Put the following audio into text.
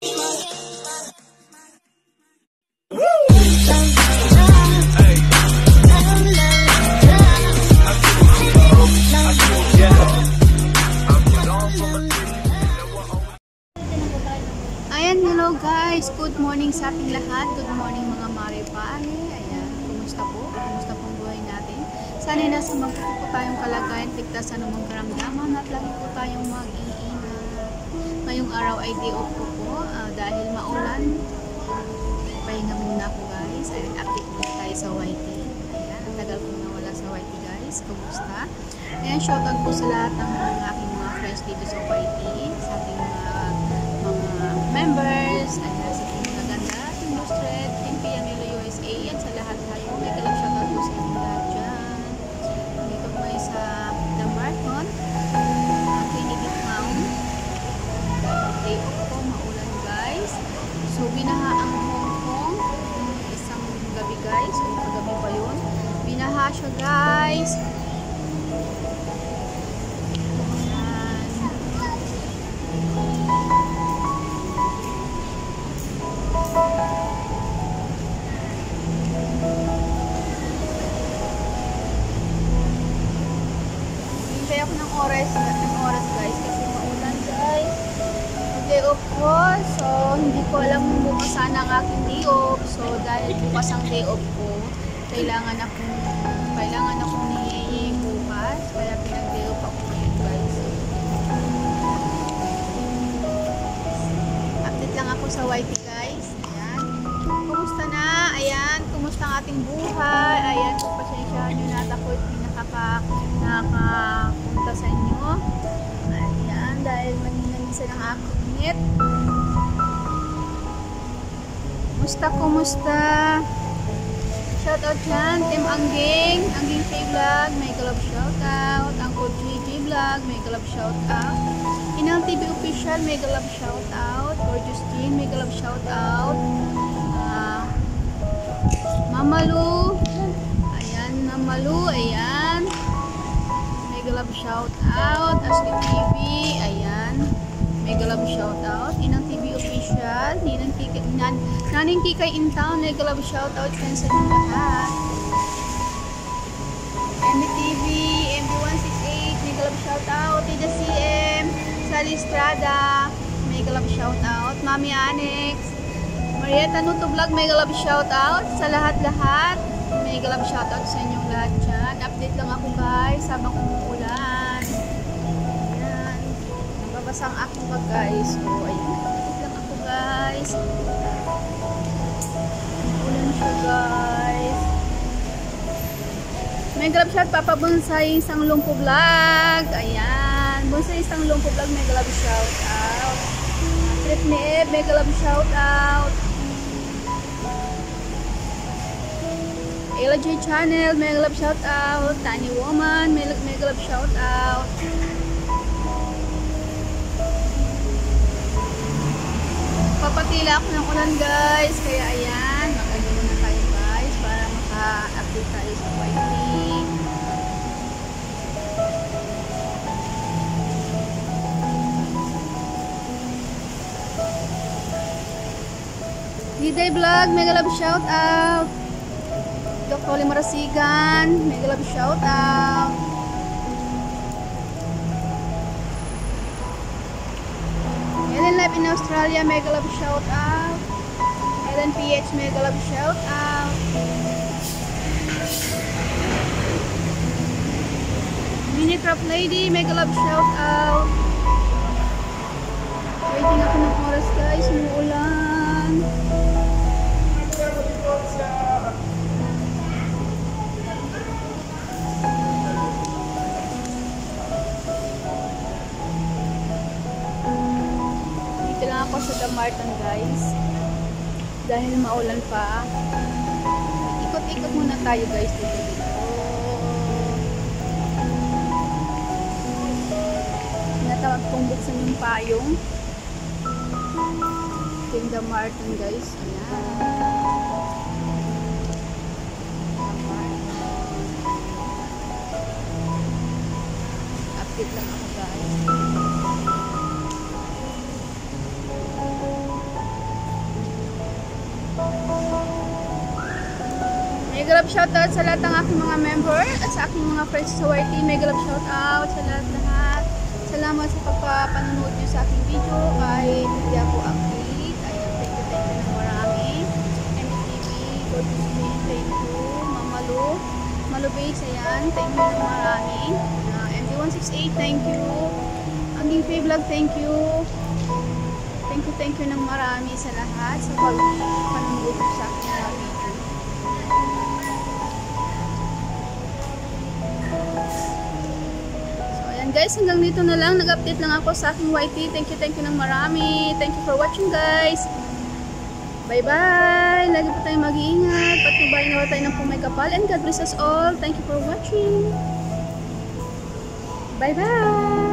Ayan, hello guys. Good morning sa ating lahat. Good morning mga mare-pare. Ayan, kumusta po? Kumusta pong buhay natin? Sana'y nasa magpupo po tayong kalagayan, ligtas sa anumang karamdaman at lagi po tayong mag-iingat. Ngayong araw ay day off ko po dahil maulan. Pahinga muna ako guys. Ayan, update muna tayo sa YT. Ayan, ang tagal kong nawala sa YT guys. Kumusta? Ayan, shoutout po sa lahat ng aking mga friends dito sa YT. Sa ating mga members. Ayan, sa Team Maganda, Team Lustred, Team PMLO USA. Yan sa lahat-lahat po. May kalang shoutout po sa inyong lahat dyan. Dito po ay sa The Marathon. Trinity Town. Day off po, maulan guys. So, binaha ang Hong Kong. Isang gabi guys. O kagabi pa yun. Binaha siya guys. Hintay ako ng oras guys kasi maulan guys. Mag-day off ko. So, hindi ko alam bukas sana ang aking day off. So, dahil bukas ang day off ko, kailangan akong niyayay bukas. Kaya pinag-day off ako ngayon guys. Update lang ako sa YT guys. Ayan. Kumusta na? Ayan. Kumusta ang ating buhay? Ayan. Pasensyahan nyo na at ako'y nakakapunta sa inyo. Ayan. Dahil manginanisan ang aking net. Kumusta? Shoutout dyan. Team Angging K-Vlog. May galap shoutout. Uncle GG Vlog. May galap shoutout. Inang TV Official. May galap shoutout. Or Justine. May galap shoutout. Mama Lu. Ayan. Mama Lu. Ayan. May galap shoutout. Asli TV. Ayan. May galap shoutout. Inang TV Official. Naning Kikay in Town. May galap shoutout. Yan sa inyo lahat. MTV. MB168. May galap shoutout. Tida CM. Sally Estrada. May galap shoutout. Mami Annex. Marietta Nuto Vlog. May galap shoutout. Sa lahat-lahat. May galap shoutout sa inyong lahat dyan. Update lang ako guys. Habang umuulan. Ayan. Nababasa ang aking bag guys. So, ayun. Update lang ako guys. Umuulan siya guys. May galap shout Papa Bonsai Isang Lungpo Vlog. Ayan. Bonsai Isang Lungpo Vlog. May galap shoutout. Trip ni Eb. May galap shoutout. Ella J Channel, may galap shoutout. Tani Woman, may galap shoutout. Papatila ako ng ulan guys. Kaya ayan, mag-ano muna tayo guys para maka-update tayo sa YT. Diday Vlog, may galap shoutout. Dr. Oli Marasigan, may galap shoutout. Ellen Live in Australia, may galap shoutout. Ellen PH, may galap shoutout. Minecraft Lady, may galap shoutout. Waiting ako ng oras guys, umuulan. Ako sa The Marathon guys dahil maulan pa. Ikot-ikot muna tayo guys dito. Natawag kong buksan yung payong. Yung The Marathon guys. Update lang ako guys. love shoutout sa lahat ng aking mga member at sa aking mga friends sa YT. Mega love shoutout sa lahat. Salamat sa pagpapanood nyo sa aking video kahit hindi ako update. Ayan, thank you ng marami. MTV, Gorgeous Me, thank you. Mamalo, Malubase, ayan, thank you ng marami. MD168, thank you. Anging Vlog, thank you. Thank you ng marami sa lahat sa pagpapanood sa aking mga video. Guys, hanggang dito na lang. Nag-update lang ako sa aking YT. Thank you ng marami. Thank you for watching, guys. Bye-bye. Lagi po tayong mag-iingat. Patnubayan na tayo ng pumay kapal. And God bless us all. Thank you for watching. Bye-bye.